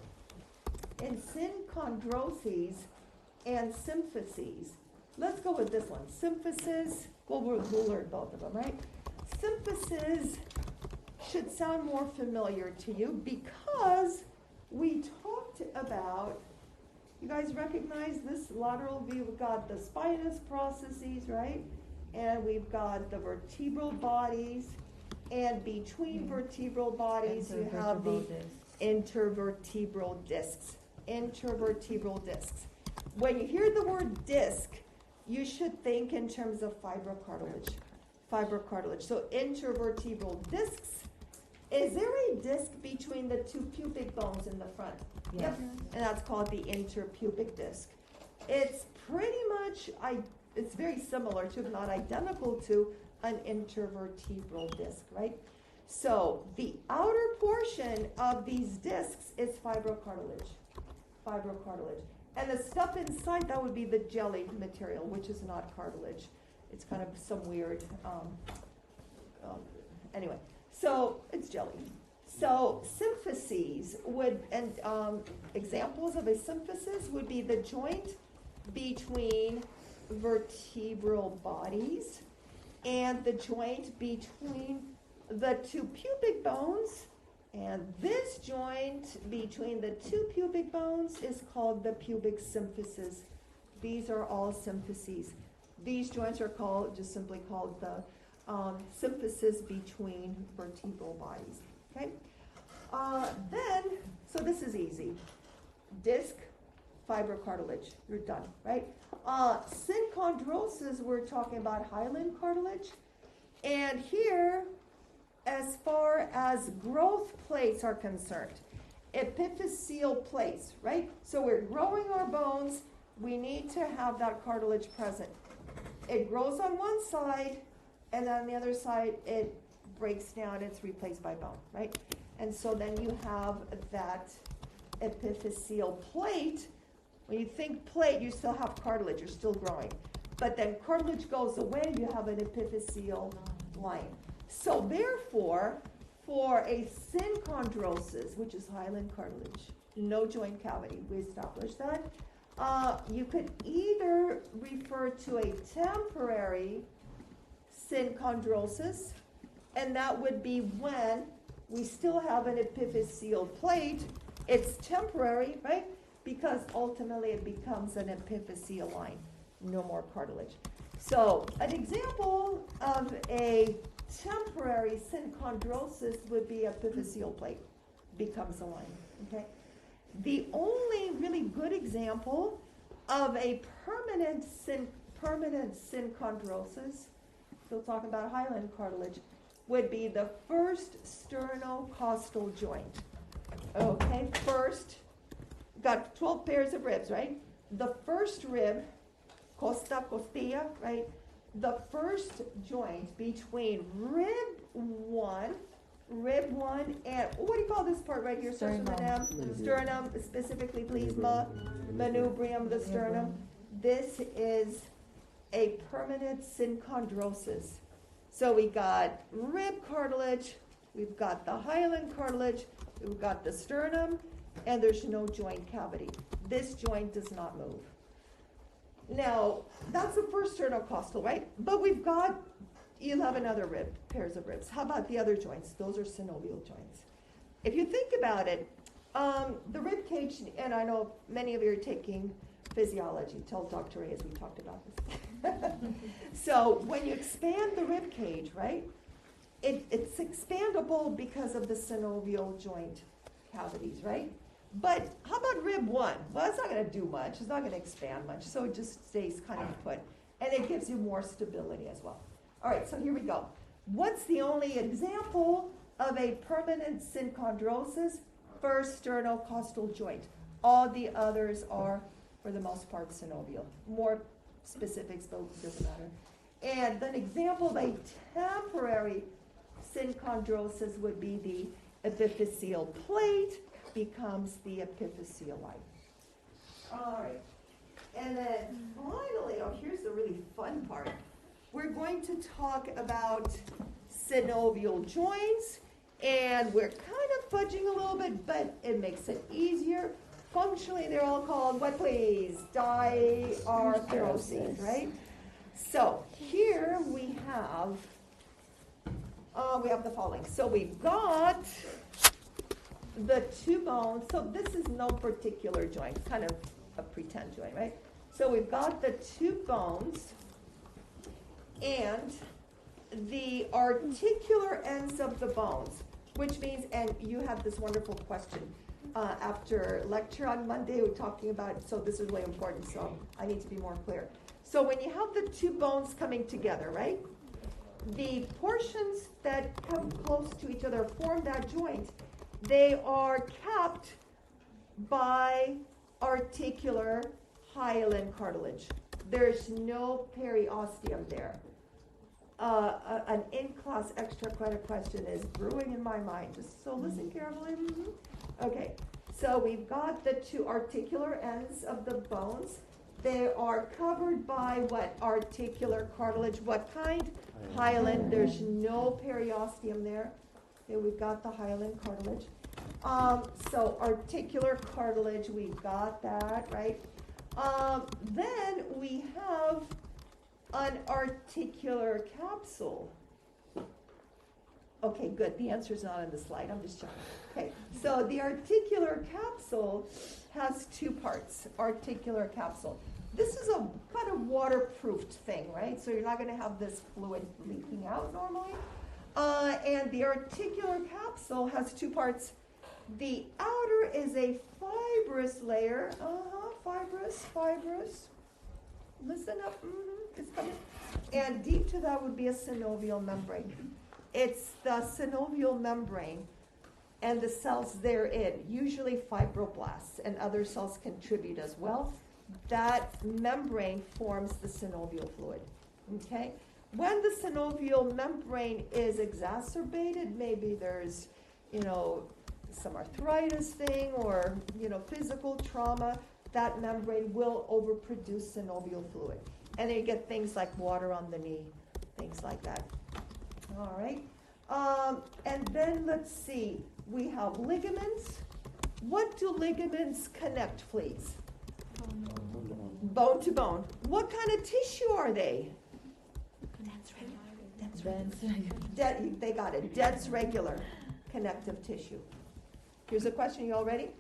in synchondroses and symphyses, let's go with this one. Symphysis, well, we'll learn both of them, right? Symphysis should sound more familiar to you because we talked about, you guys recognize this lateral view? We've got the spinous processes, right? And we've got the vertebral bodies, and between vertebral bodies you have the intervertebral discs. Intervertebral discs. When you hear the word disc, you should think in terms of fibrocartilage. Fibrocartilage. So intervertebral discs. Is there a disc between the two pubic bones in the front? Yes. Yep. And that's called the interpubic disc. It's pretty much, it's very similar to, if not identical to, an intervertebral disc, right? So the outer portion of these discs is fibrocartilage. Fibrocartilage. And the stuff inside, that would be the jelly material, which is not cartilage. It's kind of some weird, anyway. So it's jelly. So symphyses would, and examples of a symphysis would be the joint between vertebral bodies and the joint between the two pubic bones, and this joint between the two pubic bones is called the pubic symphysis. These are all symphyses. These joints are called, just simply called the symphysis between vertebral bodies. Okay? So this is easy. Disc, fibrocartilage, you're done, right? Synchondrosis, we're talking about hyaline cartilage. And here, as far as growth plates are concerned, epiphyseal plates, right? So we're growing our bones, we need to have that cartilage present. It grows on one side, and then on the other side, it breaks down, it's replaced by bone, right? And so then you have that epiphyseal plate. When you think plate, you still have cartilage, you're still growing. But then cartilage goes away, you have an epiphyseal line. So therefore, for a synchondrosis, which is hyaline cartilage, no joint cavity, we established that, You could either refer to a temporary synchondrosis, and that would be when we still have an epiphyseal plate. It's temporary, right? Because ultimately it becomes an epiphyseal line. No more cartilage. So an example of a temporary synchondrosis would be epiphyseal plate becomes a line. Okay. The only really good example of a permanent synchondrosis, still talking about hyaline cartilage, would be the first sternocostal joint. Okay, first, got 12 pairs of ribs, right? The first rib, costilla, right? The first joint between rib one, and what do you call this part right here? Starts with an M. Sternum, specifically, please, manubrium, the sternum. This is a permanent synchondrosis. So we got rib cartilage, we've got the hyaline cartilage, we've got the sternum, and there's no joint cavity. This joint does not move. Now, that's the first sternocostal, right? But we've got 11 other pairs of ribs. How about the other joints? Those are synovial joints. If you think about it, the rib cage, and I know many of you are taking physiology. Tell Dr. Ray as we talked about this. So when you expand the rib cage, right, it's expandable because of the synovial joint cavities, right? But how about rib one? Well, it's not going to do much. It's not going to expand much. So it just stays kind of put. And it gives you more stability as well. All right, so here we go. What's the only example of a permanent synchondrosis? First sternocostal joint. All the others are, for the most part, synovial. More specifics, but it doesn't matter. And an example of a temporary synchondrosis would be the epiphyseal plate becomes the epiphyseal line. All right. And then finally, here's the really fun part. We're going to talk about synovial joints, and we're kind of fudging a little bit, but it makes it easier. Functionally, they're all called, what please? Diarthroses, right? So here we have the following. So we've got the two bones. So this is no particular joint, kind of a pretend joint, right? So we've got the two bones and the articular ends of the bones, which means, and you have this wonderful question. After lecture on Monday, we're talking about, so this is really important, so I need to be more clear. So when you have the two bones coming together, right, the portions that come close to each other form that joint, they are capped by articular hyaline cartilage. There's no periosteum there. An in-class extra credit question is brewing in my mind, just so listen carefully. Okay, so we've got the two articular ends of the bones. They are covered by what? Articular cartilage. What kind? Hyaline. There's no periosteum there. Okay, we've got the hyaline cartilage. So articular cartilage, we've got that, right? Then we have an articular capsule. Okay, good. The answer is not on the slide. I'm just checking. Okay, so the articular capsule has two parts. Articular capsule. This is a kind of waterproofed thing, right? So you're not going to have this fluid leaking out normally. And the articular capsule has two parts. The outer is a fibrous layer. Fibrous. Listen up. It's coming. And deep to that would be a synovial membrane. It's the synovial membrane and the cells therein, usually fibroblasts, and other cells contribute as well. That membrane forms the synovial fluid. Okay? When the synovial membrane is exacerbated, maybe there's, some arthritis thing or, physical trauma, that membrane will overproduce synovial fluid. And then you get things like water on the knee, things like that. All right. And then let's see. We have ligaments. What do ligaments connect, please? Bone to bone. What kind of tissue are they? They got it. Dense, regular connective tissue. Here's a question. You all ready?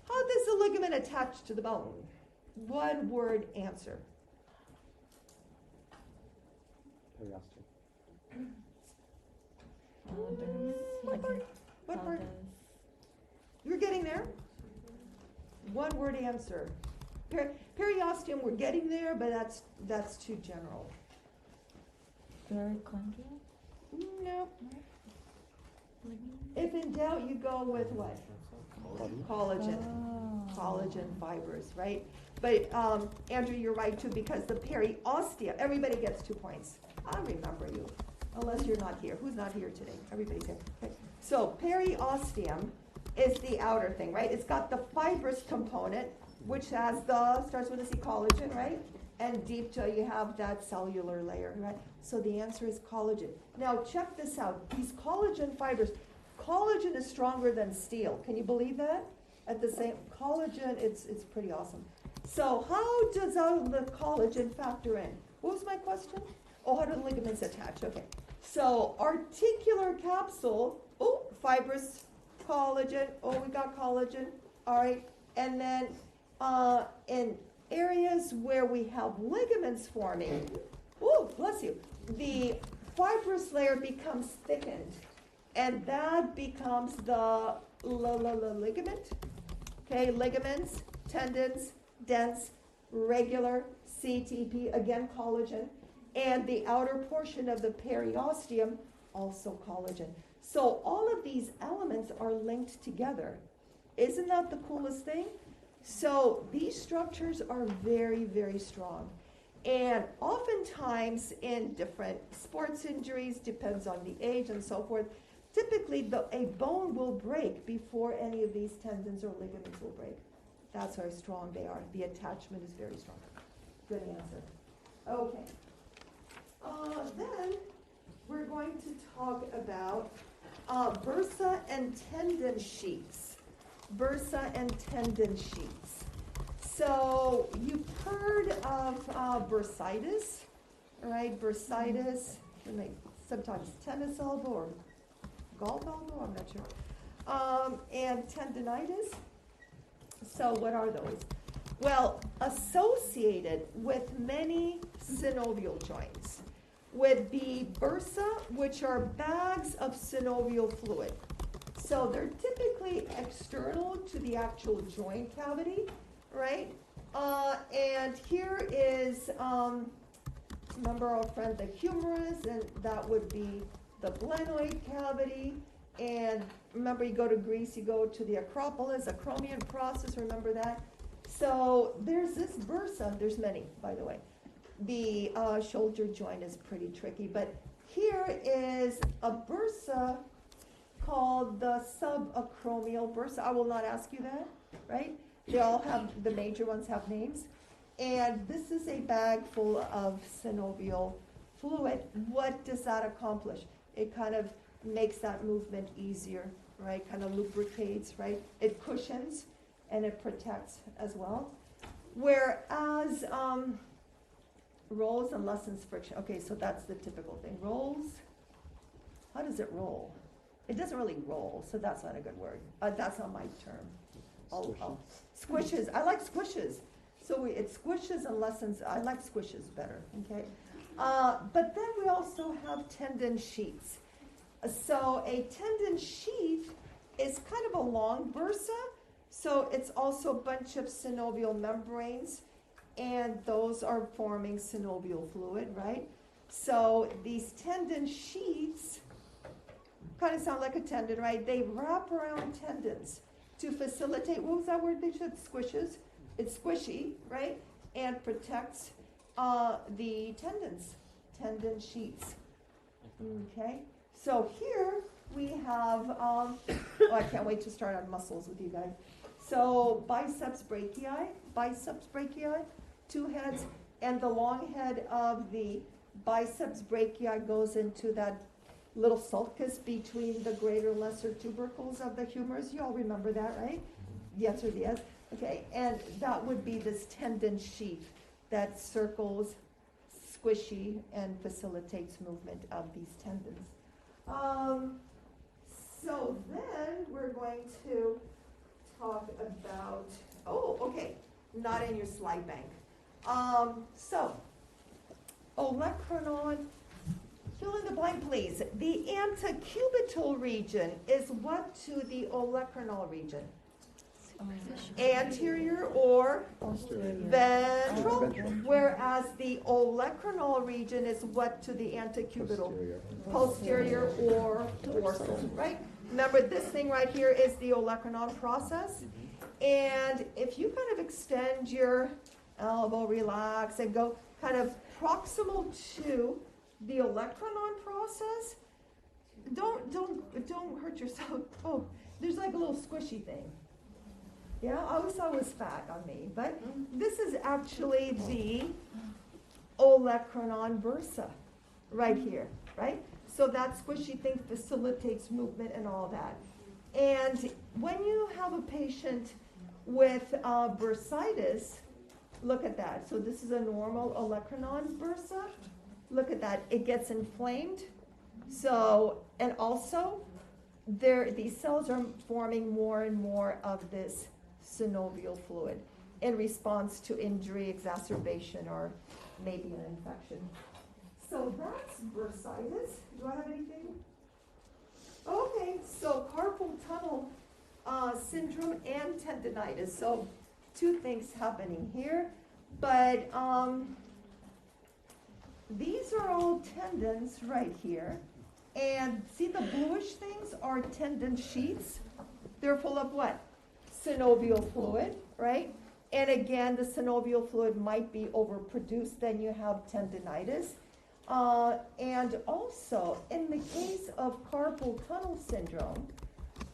How does the ligament attach to the bone? One word answer. Periosteum. What word? You're getting there? One word answer. Periosteum, we're getting there, but that's too general. Perichondria? No. If in doubt, you go with what? Collagen. Collagen fibers, right? But Andrew, you're right too, because the periosteum, everybody gets 2 points. I remember you, unless you're not here. Who's not here today? Everybody's here. Okay. So periosteum is the outer thing, right? It's got the fibrous component, which has starts with a C, collagen, right? And deep till you have that cellular layer, right? So the answer is collagen. Now check this out. These collagen fibers, collagen is stronger than steel. Can you believe that? At the same collagen, it's pretty awesome. So how does the collagen factor in? What was my question? Oh, how do the ligaments attach? Okay. So articular capsule, fibrous collagen. Oh, we got collagen. All right. And then in areas where we have ligaments forming, bless you, the fibrous layer becomes thickened, and that becomes the ligament. Okay, ligaments, tendons, dense, regular, CTP, again collagen, and the outer portion of the periosteum, also collagen. So all of these elements are linked together. Isn't that the coolest thing? So these structures are very, very strong. And oftentimes in different sports injuries, depends on the age and so forth, typically a bone will break before any of these tendons or ligaments will break. That's how strong they are. The attachment is very strong. Good answer. Okay. Then we're going to talk about bursa and tendon sheets. Bursa and tendon sheets. So you've heard of bursitis, right? Bursitis, sometimes tennis elbow or golf elbow, I'm not sure. And tendinitis. So what are those? Well, associated with many synovial joints would be bursa, which are bags of synovial fluid. So they're typically external to the actual joint cavity, right? And here is, remember our friend the humerus, and that would be the glenoid cavity. And remember, you go to Greece, you go to the Acropolis, acromion process, remember that? So there's this bursa, there's many, by the way. The shoulder joint is pretty tricky, but here is a bursa called the subacromial bursa. I will not ask you that, right? They all have, the major ones have names. And this is a bag full of synovial fluid. What does that accomplish? It kind of makes that movement easier, right? Kind of lubricates, right? It cushions and it protects as well. Whereas rolls and lessens friction. Okay, so that's the typical thing. Rolls, how does it roll? It doesn't really roll, so that's not a good word. That's not my term. Squishes. I like squishes. So it squishes and lessens. I like squishes better, okay? But then we also have tendon sheets. So a tendon sheet is kind of a long bursa. So it's also a bunch of synovial membranes, and those are forming synovial fluid, right? So these tendon sheets kind of sound like a tendon, right? They wrap around tendons to facilitate, what was that word they said? Squishes. It's squishy, right? And protects the tendons, tendon sheets. Okay? So here we have, I can't wait to start on muscles with you guys. So biceps brachii, 2 heads, and the long head of the biceps brachii goes into that little sulcus between the greater and lesser tubercles of the humerus. You all remember that, right? Yes or yes. Okay, and that would be this tendon sheath that circles squishy and facilitates movement of these tendons. So then we're going to talk about, not in your slide bank. So, olecranon, fill in the blank please. The antecubital region is what to the olecranon region? Anterior or ventral, whereas the olecranon region is what to the antecubital? Posterior or dorsal, right? Remember this thing right here is the olecranon process. And if you kind of extend your elbow, relax, and go kind of proximal to the olecranon process, don't hurt yourself. Oh, there's like a little squishy thing. Yeah, I always thought it was fat on me, but this is actually the olecranon bursa right here, right? So that squishy thing facilitates movement and all that. And when you have a patient with bursitis, look at that. So this is a normal olecranon bursa. Look at that. It gets inflamed. So, and also, these cells are forming more and more of this synovial fluid in response to injury, exacerbation, or maybe an infection. So that's bursitis. Do I have anything? Okay, so carpal tunnel syndrome and tendinitis. So two things happening here, but these are all tendons right here. And see the bluish things are tendon sheaths. They're full of what? Synovial fluid, right? And again, the synovial fluid might be overproduced, then you have tendinitis. And also, in the case of carpal tunnel syndrome,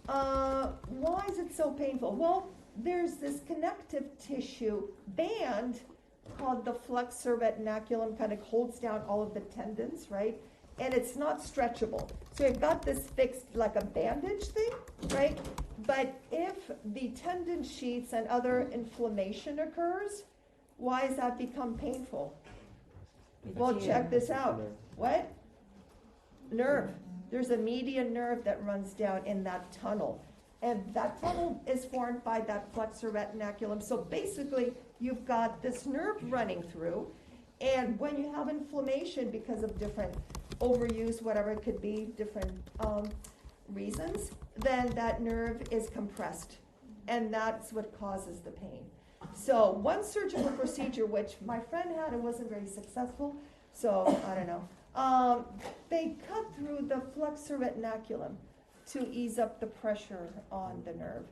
why is it so painful? Well, there's this connective tissue band called the flexor retinaculum, kind of holds down all of the tendons, right? And it's not stretchable. So you've got this fixed like a bandage thing, right? But if the tendon sheaths and other inflammation occurs, why does that become painful? Well, check this out. What? Nerve. There's a median nerve that runs down in that tunnel. And that tunnel is formed by that flexor retinaculum. So basically, you've got this nerve running through. And when you have inflammation because of different overuse, whatever it could be, different reasons, then that nerve is compressed. And that's what causes the pain. So one surgical procedure, which my friend had, it wasn't very successful, so I don't know. They cut through the flexor retinaculum to ease up the pressure on the nerve.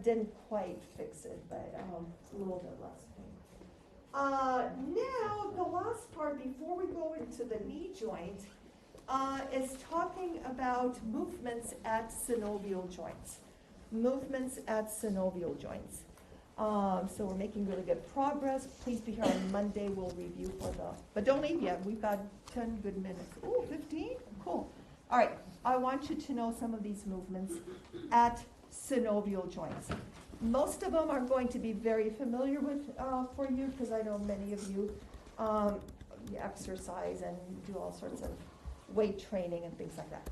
Didn't quite fix it, but a little bit less pain. Now, the last part before we go into the knee joint is talking about movements at synovial joints. Movements at synovial joints. So we're making really good progress. Please be here on Monday. We'll review but don't leave yet. We've got 10 good minutes. Oh, 15? Cool. All right. I want you to know some of these movements at synovial joints. Most of them are going to be very familiar with for you because I know many of you exercise and do all sorts of weight training and things like that.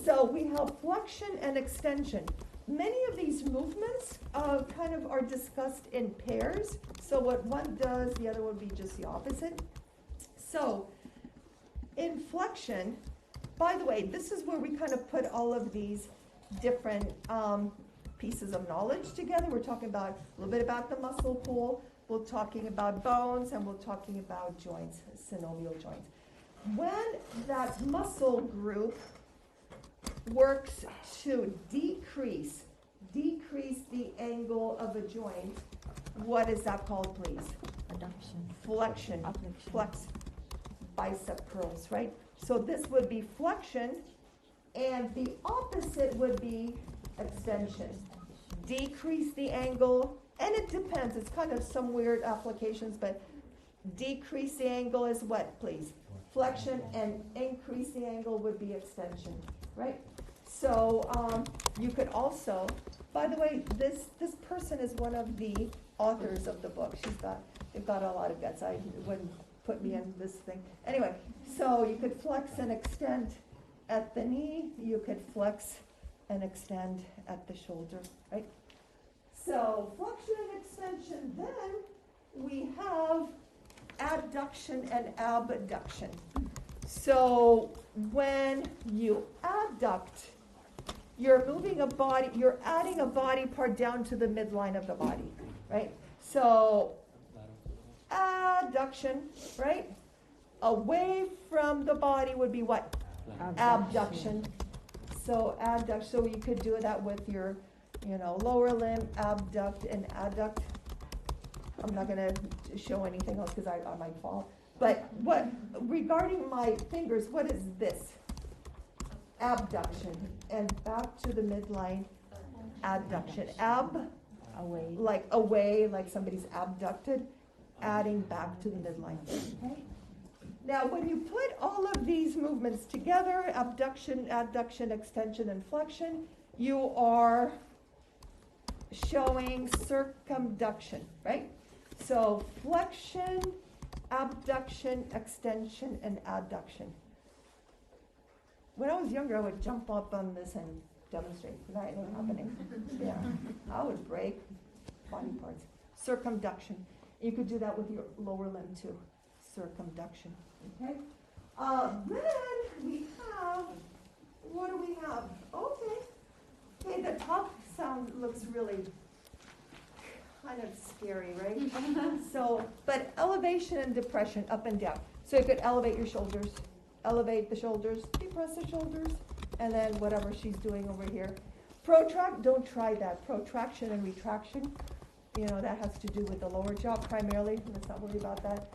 So we have flexion and extension. Many of these movements kind of are discussed in pairs. So what one does, the other would be just the opposite. So in flexion, by the way, this is where we kind of put all of these different pieces of knowledge together. We're talking about a little bit about the muscle pool. We're talking about bones, and we're talking about joints, synovial joints. When that muscle group works to decrease the angle of a joint, what is that called, please? Adduction. Flexion. Abduction. Flex. Bicep curls, right? So this would be flexion, and the opposite would be extension. Decrease the angle, and it depends. It's kind of some weird applications, but decrease the angle is what, please? Flexion, and increase the angle would be extension, right? So you could also By the way, this person is one of the authors of the book. They've got a lot of guts. I wouldn't put me in this thing. Anyway, so you could flex and extend at the knee. You could flex and extend at the shoulder, right? So flexion and extension. Then we have adduction and abduction. So when you adduct, you're moving a body, you're adding a body part down to the midline of the body, right? So adduction, right? Away from the body would be what? Abduction. So adduction. So you could do that with your, lower limb, abduct and adduct. I'm not going to show anything else because I might fall. But regarding my fingers, what is this? Abduction. And back to the midline, adduction. Away, like somebody's abducted, adding back to the midline. Okay? Now, when you put all of these movements together, abduction, adduction, extension, and flexion, you are showing circumduction, right? So flexion, abduction, extension, and adduction. When I was younger, I would jump up on this and demonstrate. That ain't happening. Yeah, I would break body parts. Circumduction. You could do that with your lower limb too. Circumduction. Okay. Then we have. What do we have? Okay. The top sound looks really kind of scary, right? So, but elevation and depression, up and down. So you could elevate your shoulders, elevate the shoulders, depress the shoulders, and then whatever she's doing over here. Protract, don't try that. Protraction and retraction, that has to do with the lower jaw primarily. Let's not worry about that.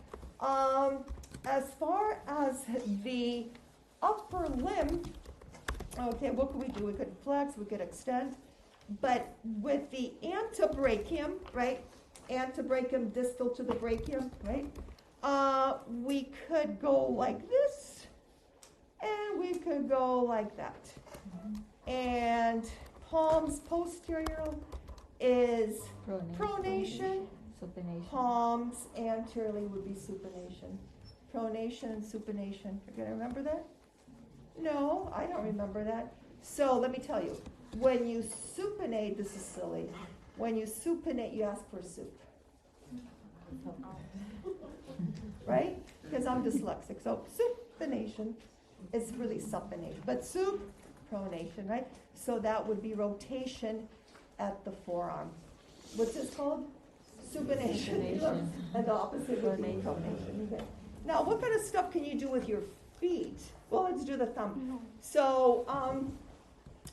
As far as the upper limb, okay, what could we do? We could flex, we could extend. But with the antebrachium, right? Antebrachium distal to the brachium, right? We could go like this, and we could go like that. And palms posterior is pronation. Supination. Palms anteriorly would be supination. Pronation and supination. You're going to remember that? No, I don't remember that. So let me tell you. When you supinate, this is silly. When you supinate, you ask for soup. Right? Because I'm dyslexic. So supination is really supination. But pronation, right? So that would be rotation at the forearm. What's this called? Supination. And the opposite would be pronation. Okay. Now, what kind of stuff can you do with your feet? Well, let's do the thumb. So,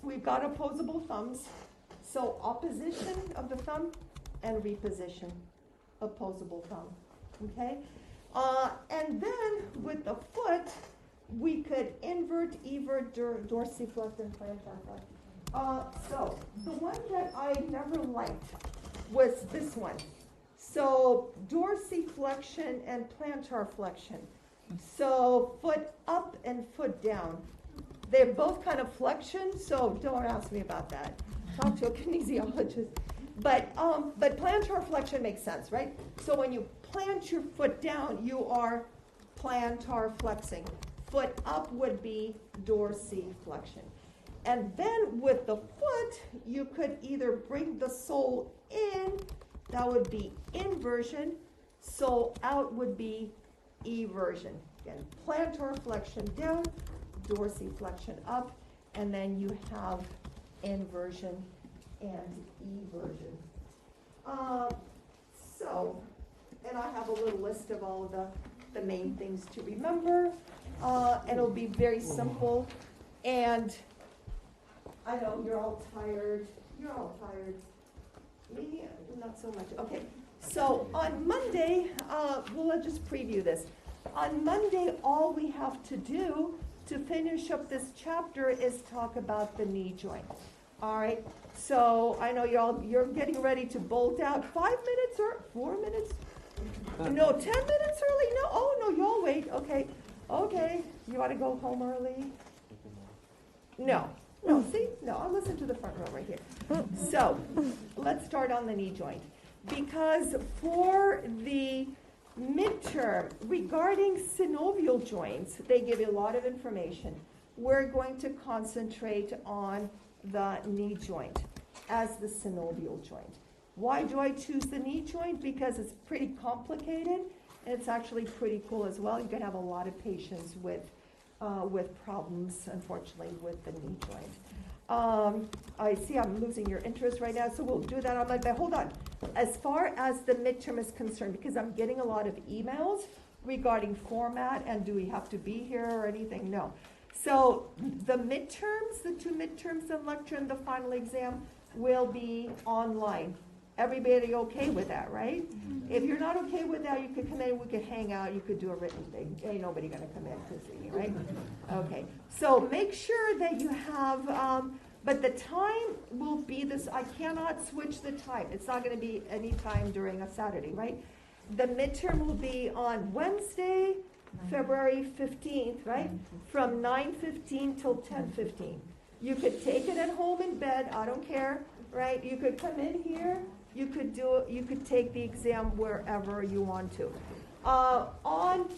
we've got opposable thumbs. So opposition of the thumb and reposition, opposable thumb. Okay? And then with the foot, we could invert, evert, dorsiflex, and plantar. So the one that I never liked was this one. So dorsiflexion and plantar flexion. So foot up and foot down. They're both kind of flexion, so don't ask me about that. Talk to a kinesiologist. But plantar flexion makes sense, right? So when you plant your foot down, you are plantar flexing. Foot up would be dorsiflexion. And then with the foot, you could either bring the sole in, that would be inversion. Sole out would be eversion. Again, plantar flexion down, dorsiflexion up, and then you have inversion and eversion. And I have a little list of all of the main things to remember, and it'll be very simple. And I know you're all tired. Me, not so much. Okay, so on Monday, let's just preview this. On Monday, all we have to do to finish up this chapter is talk about the knee joint. All right, so I know you're getting ready to bolt out. 5 minutes or 4 minutes? No, 10 minutes early? No, oh no, y'all wait. Okay, you want to go home early? No, No, see? No, I'll listen to the front row right here. So, let's start on the knee joint. Because for the midterm, regarding synovial joints, they give you a lot of information. We're going to concentrate on the knee joint as the synovial joint. Why do I choose the knee joint? Because it's pretty complicated, and it's actually pretty cool as well. You can have a lot of patients with problems, unfortunately, with the knee joint. I see I'm losing your interest right now, so we'll do that on Monday. Hold on. As far as the midterm is concerned, because I'm getting a lot of emails regarding format and do we have to be here or anything? No. So the midterms, the two midterms, the lecture and the final exam will be online. Everybody okay with that, right? If you're not okay with that, you could come in, we could hang out, you could do a written thing. Ain't nobody gonna come in to see me, right? Okay, so make sure that you have, but the time will be this, I cannot switch the time. It's not gonna be any time during a Saturday, right? The midterm will be on Wednesday, February 15th, right? From 9:15 till 10:15. You could take it at home in bed, I don't care, right? You could come in here, you could take the exam wherever you want to. On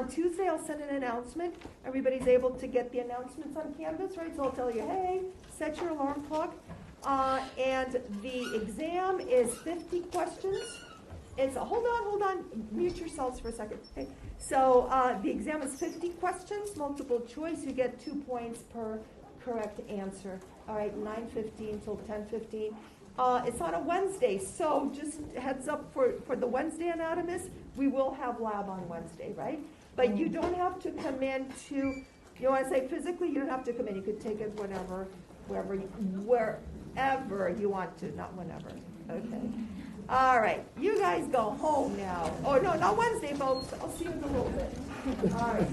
Tuesday, I'll send an announcement. Everybody's able to get the announcements on Canvas, right? So I'll tell you, hey, set your alarm clock. And the exam is 50 questions. It's hold on, mute yourselves for a second. Okay. So the exam is 50 questions, multiple choice. You get 2 points per correct answer. All right, 9:15 till 10:15. It's on a Wednesday, so just heads up for the Wednesday anatomists, we will have lab on Wednesday, right? But you don't have to come in to, you want to say physically, you don't have to come in. You could take it wherever you want to, not whenever. Okay. All right, you guys go home now. Oh, no, not Wednesday, folks. I'll see you in a little bit. All right.